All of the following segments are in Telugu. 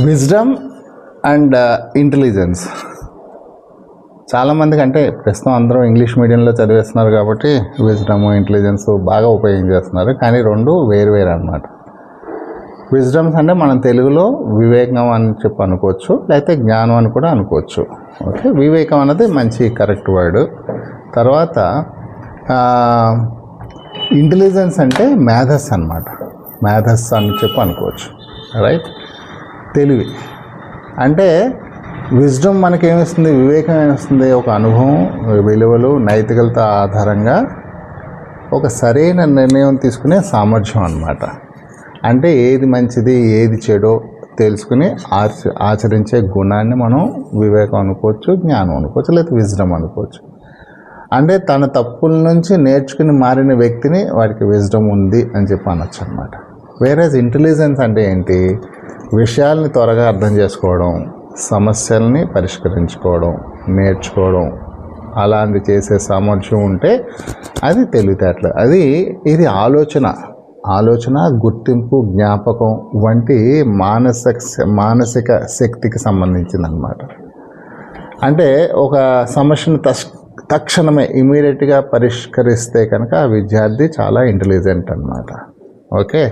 Wisdom and intelligence. చాలామందికి అంటే ప్రస్తుతం అందరూ ఇంగ్లీష్ మీడియంలో చదివేస్తున్నారు కాబట్టి విజ్డమ్ ఇంటెలిజెన్స్ బాగా ఉపయోగించేస్తున్నారు, కానీ రెండు వేరు అన్నమాట. విజ్డమ్స్ అంటే మనం తెలుగులో వివేకం అని చెప్పి అనుకోవచ్చు, లేకపోతే జ్ఞానం అని కూడా అనుకోవచ్చు. ఓకే, వివేకం అన్నది మంచి కరెక్ట్ వర్డ్. తర్వాత ఇంటెలిజెన్స్ అంటే మేధస్ అన్నమాట, మేధస్ అని చెప్పి అనుకోవచ్చు. రైట్, తెలివి అంటే విజ్డమ్ మనకేమిస్తుంది, వివేకం ఏమిస్తుంది, ఒక అనుభవం, విలువలు, నైతికత ఆధారంగా ఒక సరైన నిర్ణయం తీసుకునే సామర్థ్యం అన్నమాట. అంటే ఏది మంచిది ఏది చెడో తెలుసుకుని ఆచరించే గుణాన్ని మనం వివేకం అనుకోవచ్చు, జ్ఞానం అనుకోవచ్చు, లేదా విజ్డమ్ అనుకోవచ్చు. అంటే తన తప్పుల నుంచి నేర్చుకుని మారిన వ్యక్తిని వాడికి విజ్డమ్ ఉంది అని చెప్పి అనొచ్చు అనమాట. వేరేజ్ ఇంటెలిజెన్స్ అంటే ఏంటి, విషయాల్ని త్వరగా అర్థం చేసుకోవడం, సమస్యల్ని పరిష్కరించుకోవడం, నేర్చుకోవడం, అలాంటి చేసే సామర్థ్యం ఉంటే అది తెలివితేటలు. ఇది ఆలోచన, గుర్తింపు, జ్ఞాపకం వంటి మానసిక శక్తికి సంబంధించిందనమాట. అంటే ఒక సమస్యను తక్షణమే ఇమీడియట్గా పరిష్కరిస్తే కనుక ఆ విద్యార్థి చాలా ఇంటెలిజెంట్ అన్నమాట. ఓకే,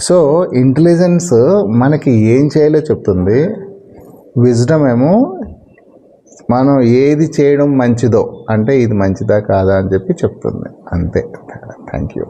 సో ఇంటెలిజెన్స్ మనకి ఏం చేయాలో చెప్తుంది, విజ్డమ్ ఏమో మనం ఏది చేయడం మంచిదో అంటే ఇది మంచిదా కాదా అని చెప్పి చెప్తుంది. అంతే. Thank you.